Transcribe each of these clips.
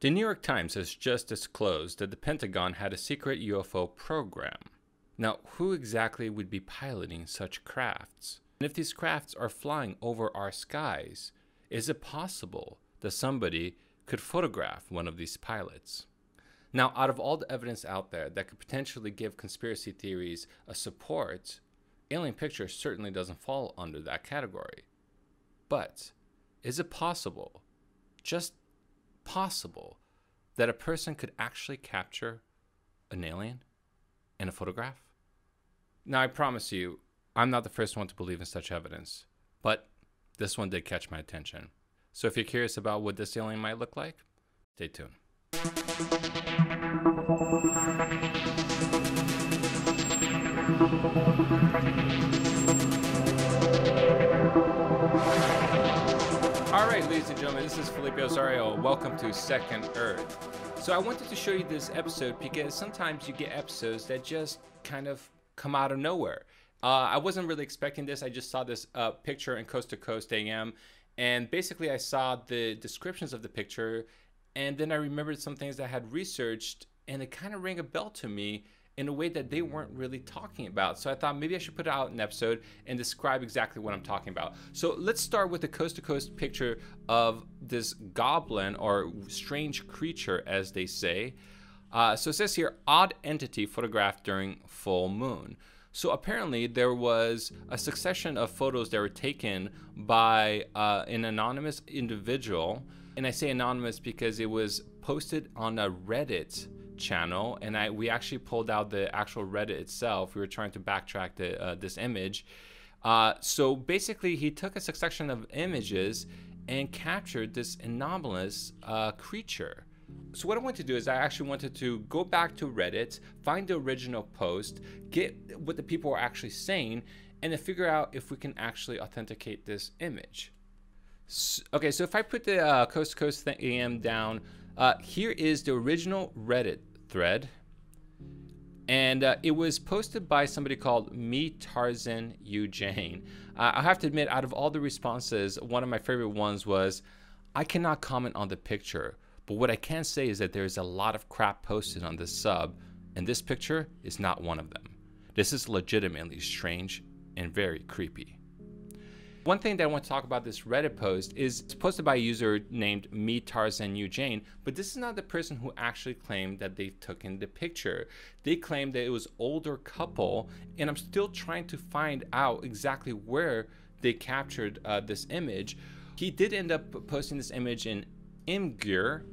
The New York Times has just disclosed that the Pentagon had a secret UFO program. Now, who exactly would be piloting such crafts? And if these crafts are flying over our skies, is it possible that somebody could photograph one of these pilots? Now, out of all the evidence out there that could potentially give conspiracy theories a support, alien picture certainly doesn't fall under that category. But is it possible, just possible, that a person could actually capture an alien in a photograph? Now, I promise you, I'm not the first one to believe in such evidence, but this one did catch my attention. So if you're curious about what this alien might look like, stay tuned. All right, ladies and gentlemen, this is Felipe Osorio. Welcome to Second Earth. So I wanted to show you this episode because sometimes you get episodes that just kind of come out of nowhere. I wasn't really expecting this. I just saw this picture in Coast to Coast AM, and basically I saw the descriptions of the picture, and then I remembered some things that I had researched, and it kind of rang a bell to me in a way that they weren't really talking about. So I thought maybe I should put out an episode and describe exactly what I'm talking about. So let's start with the Coast to Coast picture of this goblin, or strange creature as they say. So it says here, odd entity photographed during full moon. So apparently there was a succession of photos that were taken by an anonymous individual. And I say anonymous because it was posted on a Reddit channel, and we actually pulled out the actual Reddit itself. We were trying to backtrack this image. So basically he took a succession of images and captured this anomalous creature. So what I want to do is I actually wanted to go back to Reddit, find the original post, get what the people are actually saying, and then figure out if we can actually authenticate this image. Okay, so if I put the Coast to Coast AM down, here is the original Reddit thread, and it was posted by somebody called MeTarzanYouJane. I have to admit, out of all the responses, one of my favorite ones was, I cannot comment on the picture, but what I can say is that there's a lot of crap posted on this sub, and this picture is not one of them. This is legitimately strange and very creepy. One thing that I want to talk about this Reddit post is it's posted by a user named MeTarzanYouJane, but this is not the person who actually claimed that they took in the picture. They claimed that it was an older couple, and I'm still trying to find out exactly where they captured this image. He did end up posting this image in Imgur,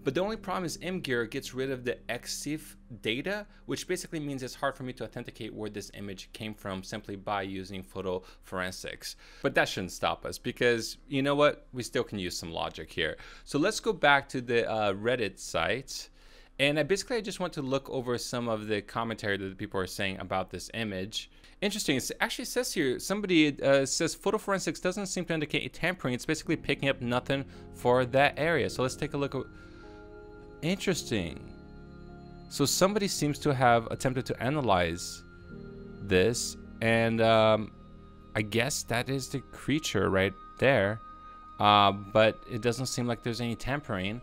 but the only problem is Imgur gets rid of the EXIF data, which basically means it's hard for me to authenticate where this image came from simply by using photo forensics. But that shouldn't stop us, because you know what? We still can use some logic here. So let's go back to the Reddit site. And I just want to look over some of the commentary that the people are saying about this image. Interesting, it actually says here, somebody says photo forensics doesn't seem to indicate tampering. It's basically picking up nothing for that area. So let's take a look. Interesting. So somebody seems to have attempted to analyze this, and I guess that is the creature right there, but it doesn't seem like there's any tampering.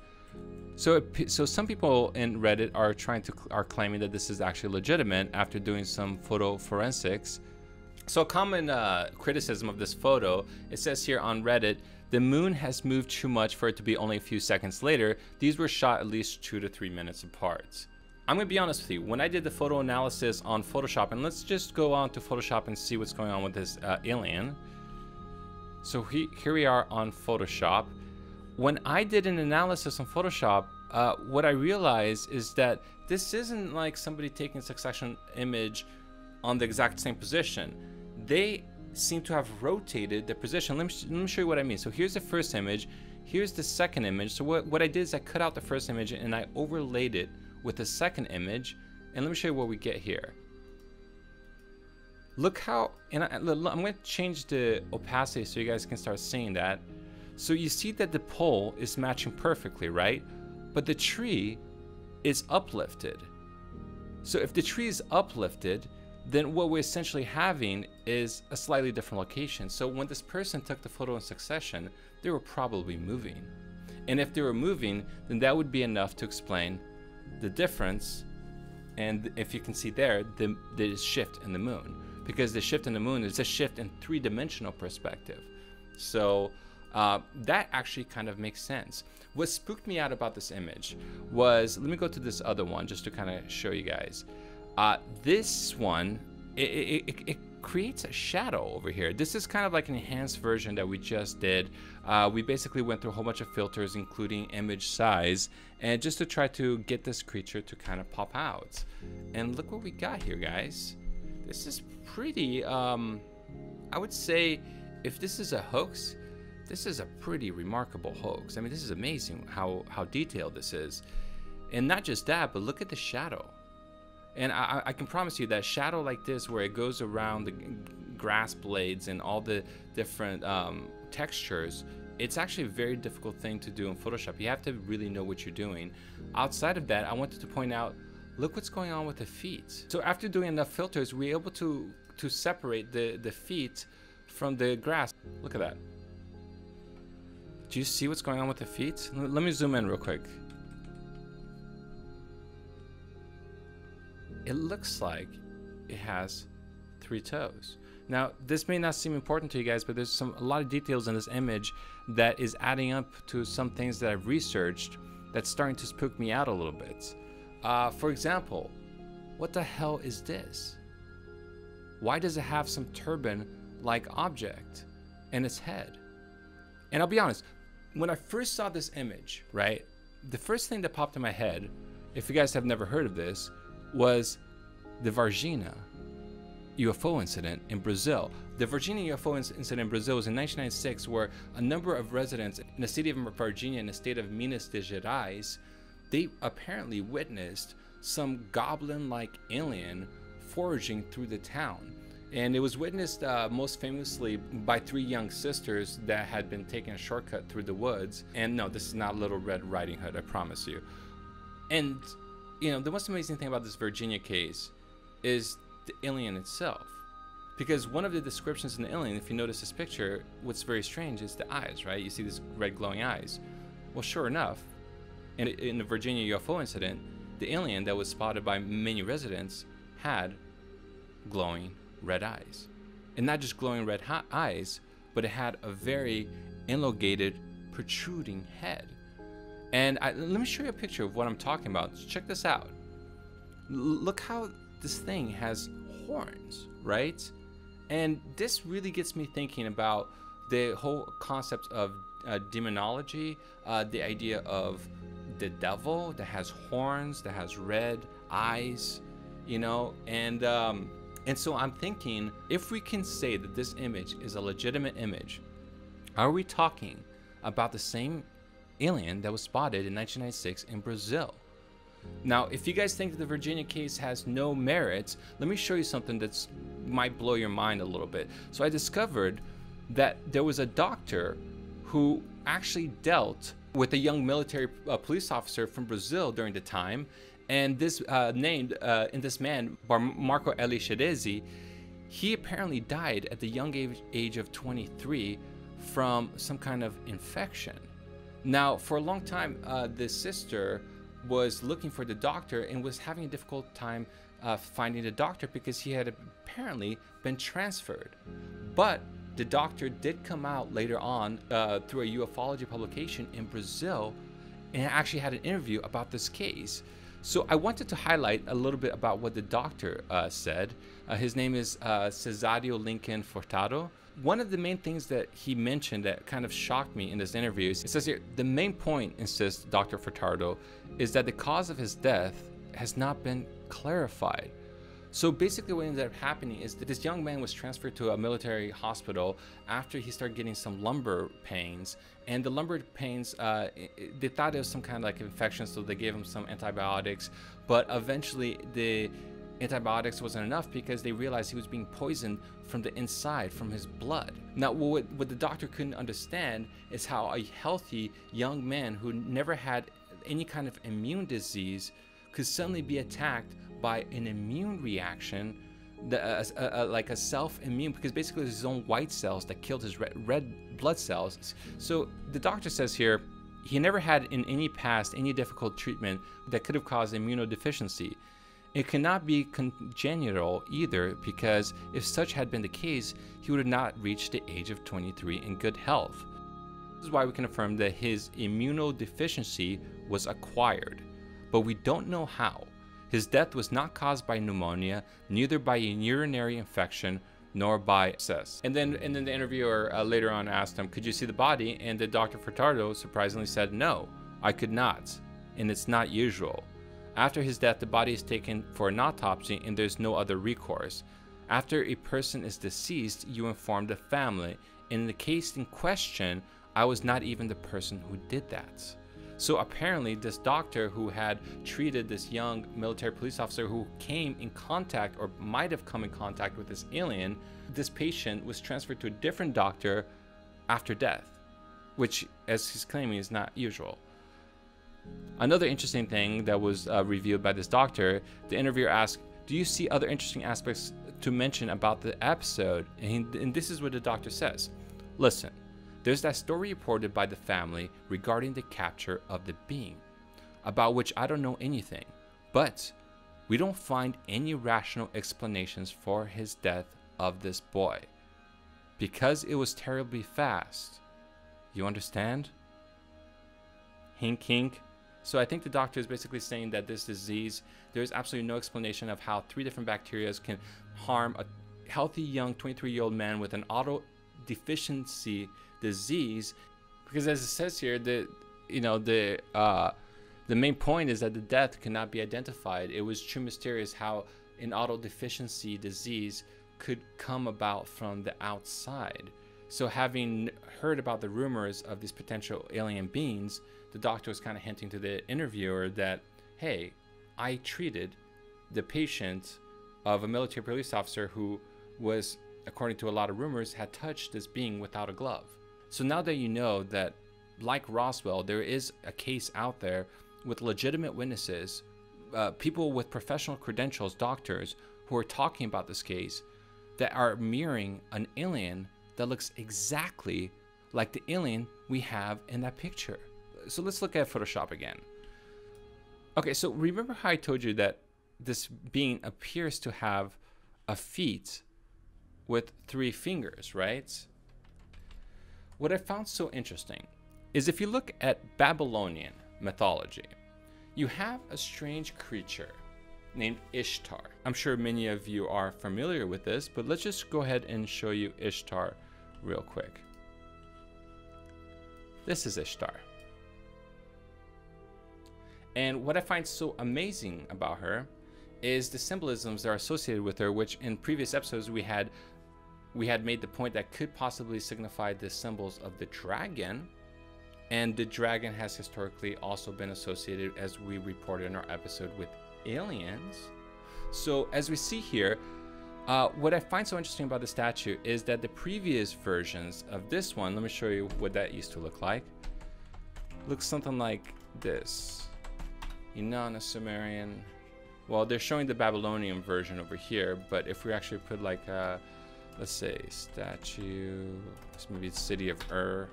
So some people in Reddit are claiming that this is actually legitimate after doing some photo forensics. So a common criticism of this photo, it says here on Reddit, the moon has moved too much for it to be only a few seconds later. These were shot at least 2 to 3 minutes apart. I'm gonna be honest with you, when I did the photo analysis on Photoshop, and let's just go on to Photoshop and see what's going on with this alien. So here we are on Photoshop. When I did an analysis on Photoshop, what I realized is that this isn't like somebody taking a succession image on the exact same position. They seem to have rotated the position. Let me show you what I mean. So here's the first image, here's the second image. So what I did is I cut out the first image and I overlaid it with the second image, and let me show you what we get here. Look how, and I'm going to change the opacity so you guys can start seeing that. So you see that the pole is matching perfectly, right? But the tree is uplifted. So if the tree is uplifted, then what we're essentially having is a slightly different location. So when this person took the photo in succession, they were probably moving. And if they were moving, then that would be enough to explain the difference. And if you can see there, the shift in the moon, because the shift in the moon is a shift in three-dimensional perspective. So that actually kind of makes sense. What spooked me out about this image was, let me go to this other one just to kind of show you guys. This one, it creates a shadow over here. This is kind of like an enhanced version that we just did. We basically went through a whole bunch of filters, including image size, and just to try to get this creature to kind of pop out. And look what we got here, guys. This is pretty, I would say, if this is a hoax, this is a pretty remarkable hoax. I mean, this is amazing how detailed this is. And not just that, but look at the shadow. And I can promise you that shadow like this, where it goes around the grass blades and all the different textures, it's actually a very difficult thing to do in Photoshop. You have to really know what you're doing. Outside of that, I wanted to point out, look what's going on with the feet. So after doing enough filters, we're able to separate the feet from the grass. Look at that. Do you see what's going on with the feet? Let me zoom in real quick. It looks like it has 3 toes. Now, this may not seem important to you guys, but there's a lot of details in this image that is adding up to some things that I've researched that's starting to spook me out a little bit. For example, what the hell is this? Why does it have some turban-like object in its head? And I'll be honest, when I first saw this image, right, the first thing that popped in my head, if you guys have never heard of this, was the Varginha UFO incident in Brazil. The Varginha UFO incident in Brazil was in 1996, where a number of residents in the city of Varginha in the state of Minas Gerais, they apparently witnessed some goblin-like alien foraging through the town. And it was witnessed most famously by 3 young sisters that had been taking a shortcut through the woods. And no, this is not Little Red Riding Hood, I promise you. And, you know, the most amazing thing about this Varginha case is the alien itself. Because one of the descriptions in the alien, if you notice this picture, what's very strange is the eyes, right? You see these red glowing eyes. Well, sure enough, in the Varginha UFO incident, the alien that was spotted by many residents had glowing red eyes. And not just glowing red eyes, but it had a very elongated, protruding head. And let me show you a picture of what I'm talking about. Check this out. Look how this thing has horns, right? And this really gets me thinking about the whole concept of demonology, the idea of the devil that has horns, that has red eyes, you know, and so I'm thinking, if we can say that this image is a legitimate image, are we talking about the same alien that was spotted in 1996 in Brazil? Now, if you guys think that the Varginha case has no merit, let me show you something that might blow your mind a little bit. So I discovered that there was a doctor who actually dealt with a young military police officer from Brazil during the time. And this this man, Marco Elishadesi, he apparently died at the young age of 23 from some kind of infection. Now, for a long time, the sister was looking for the doctor and was having a difficult time finding the doctor because he had apparently been transferred. But the doctor did come out later on through a ufology publication in Brazil and actually had an interview about this case. So I wanted to highlight a little bit about what the doctor said. His name is Cesario Lincoln Furtado. One of the main things that he mentioned that kind of shocked me in this interview is, it says here, the main point, insists Dr. Furtado, is that the cause of his death has not been clarified. So basically what ended up happening is that this young man was transferred to a military hospital after he started getting some lumbar pains. And the lumbar pains, they thought it was some kind of like infection, so they gave him some antibiotics. But eventually the antibiotics wasn't enough because they realized he was being poisoned from the inside, from his blood. Now, what the doctor couldn't understand is how a healthy young man who never had any kind of immune disease could suddenly be attacked by an immune reaction, like a self-immune, because basically it was his own white cells that killed his red blood cells. So the doctor says here, he never had in any past any difficult treatment that could have caused immunodeficiency. It cannot be congenital either, because if such had been the case, he would have not reached the age of 23 in good health. This is why we can affirm that his immunodeficiency was acquired, but we don't know how. His death was not caused by pneumonia, neither by a urinary infection, nor by sepsis. And then the interviewer later on asked him, could you see the body? And the Dr. Furtado surprisingly said, no, I could not, and it's not usual. After his death, the body is taken for an autopsy and there's no other recourse. After a person is deceased, you inform the family. In the case in question, I was not even the person who did that. So apparently this doctor who had treated this young military police officer who came in contact or might have come in contact with this alien, this patient was transferred to a different doctor after death, which, as he's claiming, is not usual. Another interesting thing that was revealed by this doctor, the interviewer asked, do you see other interesting aspects to mention about the episode? And this is what the doctor says. Listen, there's that story reported by the family regarding the capture of the being, about which I don't know anything, but we don't find any rational explanations for his death of this boy, because it was terribly fast. You understand? Hink, hink. So I think the doctor is basically saying that this disease, there is absolutely no explanation of how 3 different bacteria can harm a healthy young 23-year-old man with an autodeficiency disease, because as it says here, the main point is that the death cannot be identified. It was true mysterious how an autodeficiency disease could come about from the outside. So having heard about the rumors of these potential alien beings, the doctor was kind of hinting to the interviewer that, hey, I treated the patient of a military police officer who was, according to a lot of rumors, had touched this being without a glove. So now that you know that, like Roswell, there is a case out there with legitimate witnesses, people with professional credentials, doctors, who are talking about this case, that are mirroring an alien that looks exactly like the alien we have in that picture. So let's look at Photoshop again. Okay, so remember how I told you that this being appears to have a feet with 3 fingers, right? What I found so interesting is if you look at Babylonian mythology, you have a strange creature named Ishtar. I'm sure many of you are familiar with this, but let's just go ahead and show you Ishtar real quick. This is Ishtar. And what I find so amazing about her is the symbolisms that are associated with her, which in previous episodes we had made the point that could possibly signify the symbols of the dragon. And the dragon has historically also been associated, as we reported in our episode, with aliens. So as we see here, what I find so interesting about the statue is that the previous versions of this one, let me show you what that used to look like. Looks something like this. Inanna Sumerian. Well, they're showing the Babylonian version over here, but if we actually put like a, let's say, statue, this maybe it's city of Ur.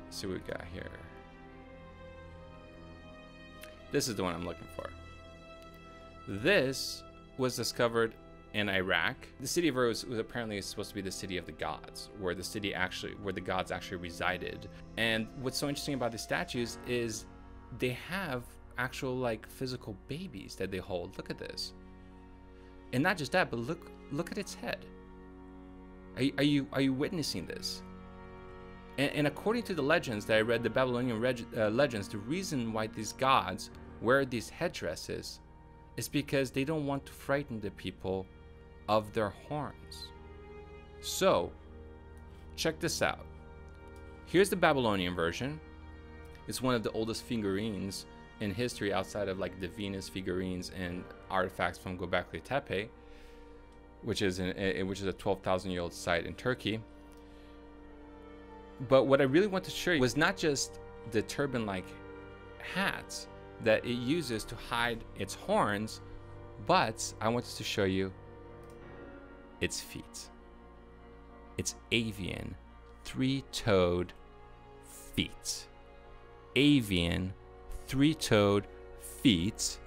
Let's see what we got here. This is the one I'm looking for. This was discovered in Iraq. The city of Ur was apparently supposed to be the city of the gods, where the gods actually resided. And what's so interesting about the statues is they have actual like physical babies that they hold. Look at this. And not just that, but look at its head. Are you witnessing this? And according to the legends that I read, the Babylonian legends, the reason why these gods wear these headdresses is because they don't want to frighten the people of their horns. So, check this out. Here's the Babylonian version. It's one of the oldest figurines in history outside of like the Venus figurines and artifacts from Göbekli Tepe, which is a 12,000-year-old site in Turkey. But what I really want to show you was not just the turban-like hats that it uses to hide its horns, but I wanted to show you its feet. Its avian, 3-toed feet. Avian, three-toed feet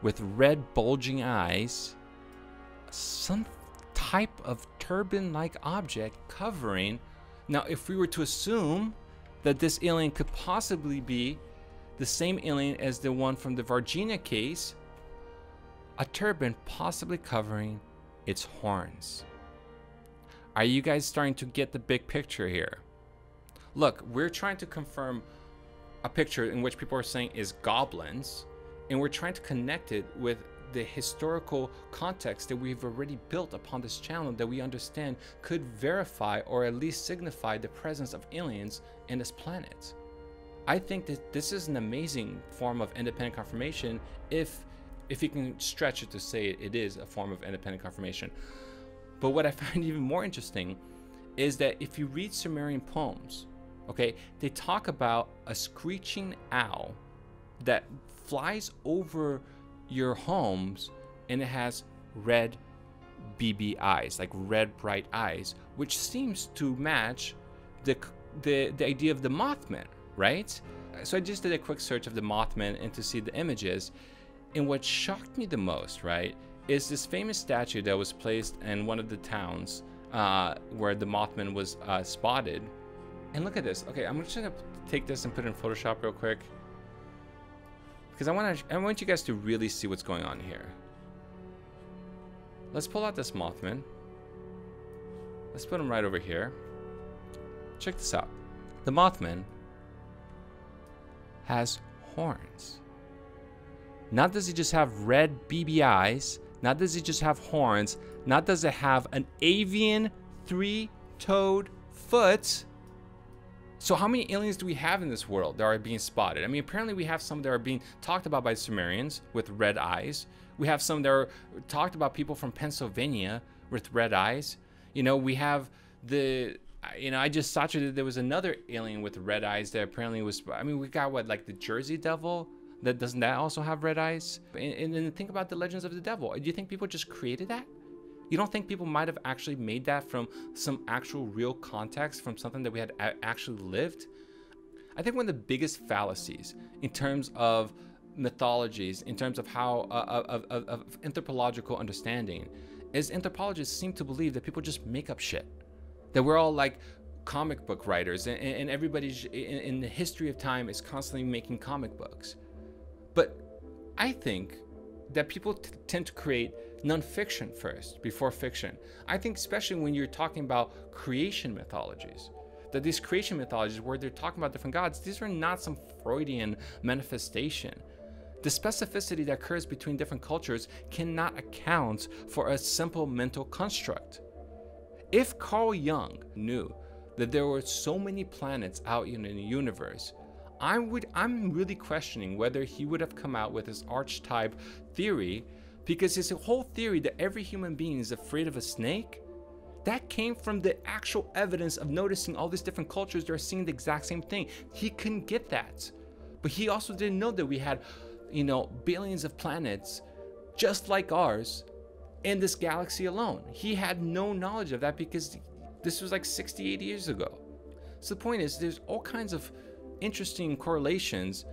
with red bulging eyes. Some type of turban-like object covering. Now, if we were to assume that this alien could possibly be the same alien as the one from the Varginha case, a turban possibly covering its horns. Are you guys starting to get the big picture here? Look, we're trying to confirm a picture in which people are saying is goblins, and we're trying to connect it with the historical context that we've already built upon this channel that we understand could verify or at least signify the presence of aliens in this planet. I think that this is an amazing form of independent confirmation if you can stretch it to say it is a form of independent confirmation. But what I find even more interesting is that if you read Sumerian poems, okay, they talk about a screeching owl that flies over your homes, and it has red BB eyes, like red bright eyes, which seems to match the idea of the Mothman, right? So I just did a quick search of the Mothman and to see the images, and what shocked me the most, right, is this famous statue that was placed in one of the towns where the Mothman was spotted. And look at this. Okay, I'm just gonna take this and put it in Photoshop real quick, because I want you guys to really see what's going on here. Let's pull out this Mothman. Let's put him right over here. Check this out. The Mothman has horns. Not does he just have red BB eyes, not does he just have horns, not does it have an avian three-toed foot. So how many aliens do we have in this world that are being spotted? I mean, apparently we have some that are being talked about by Sumerians with red eyes. We have some that are talked about people from Pennsylvania with red eyes. You know, we have I just saw that there was another alien with red eyes that apparently was, I mean, we got what, like the Jersey Devil? Doesn't that also have red eyes? And then think about the Legends of the Devil. Do you think people just created that? You don't think people might have actually made that from some actual real context, from something that we had actually lived? I think one of the biggest fallacies in terms of mythologies, in terms of how of anthropological understanding, is anthropologists seem to believe that people just make up shit. That we're all like comic book writers, and everybody in the history of time is constantly making comic books. But I think that people tend to create nonfiction first before fiction. I think especially when you're talking about creation mythologies, that these creation mythologies where they're talking about different gods, these are not some Freudian manifestation. The specificity that occurs between different cultures cannot account for a simple mental construct. If Carl Jung knew that there were so many planets out in the universe, I'm really questioning whether he would have come out with his archetype theory, because his whole theory that every human being is afraid of a snake, that came from the actual evidence of noticing all these different cultures that are seeing the exact same thing. He couldn't get that. But he also didn't know that we had, billions of planets just like ours in this galaxy alone. He had no knowledge of that because this was like 60, 80 years ago. So the point is, there's all kinds of interesting correlations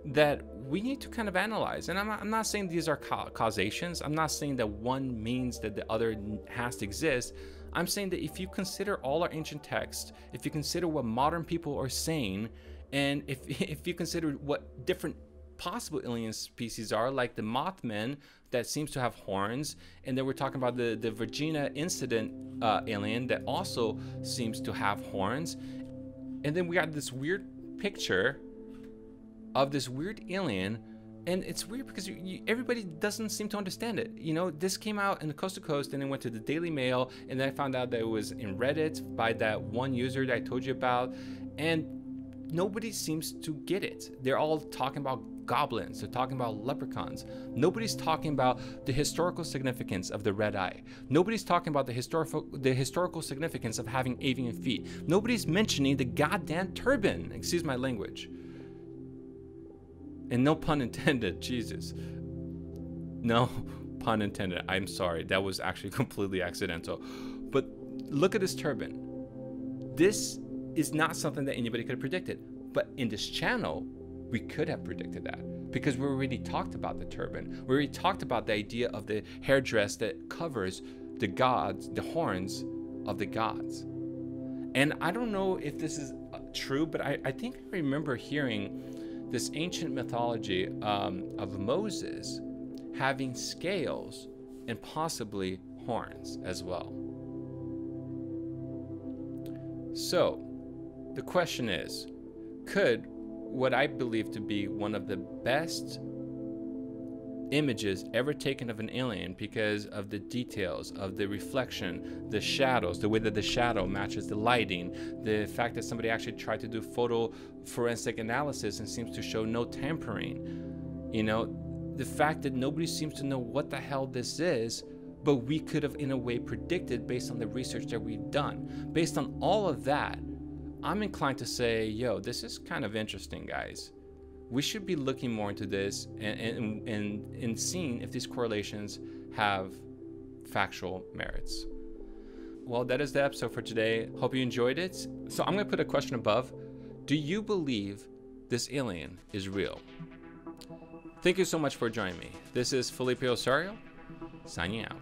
that we need to kind of analyze. And I'm not saying these are causations. I'm not saying that one means that the other has to exist. I'm saying that if you consider all our ancient texts, if you consider what modern people are saying, and if you consider what different possible alien species are, like the Mothman that seems to have horns, and then we're talking about the Varginha incident alien that also seems to have horns, and then we got this weird picture of this weird alien. And it's weird because everybody doesn't seem to understand it. This came out in the Coast to Coast, and then went to the Daily Mail, and then I found out that it was in Reddit by that one user that I told you about, and nobody seems to get it. They're all talking about goblins. They're talking about leprechauns. Nobody's talking about the historical significance of the red eye. Nobody's talking about the historical significance of having avian feet. Nobody's mentioning the goddamn turban. Excuse my language. And no pun intended, Jesus. No pun intended. I'm sorry. That was actually completely accidental. But look at this turban. This is not something that anybody could have predicted. But in this channel, we could have predicted that because we already talked about the turban. We already talked about the idea of the hairdress that covers the gods, the horns of the gods. And I don't know if this is true, but I think I remember hearing this ancient mythology of Moses having scales and possibly horns as well. So the question is, could what I believe to be one of the best images ever taken of an alien, because of the details of the reflection, the shadows, the way that the shadow matches the lighting, the fact that somebody actually tried to do photo forensic analysis and seems to show no tampering, you know, the fact that nobody seems to know what the hell this is, but we could have in a way predicted based on the research that we've done. Based on all of that, I'm inclined to say, yo, this is kind of interesting, guys. We should be looking more into this and seeing if these correlations have factual merits. Well, that is the episode for today. Hope you enjoyed it. So I'm going to put a question above. Do you believe this alien is real? Thank you so much for joining me. This is Felipe Osorio, signing out.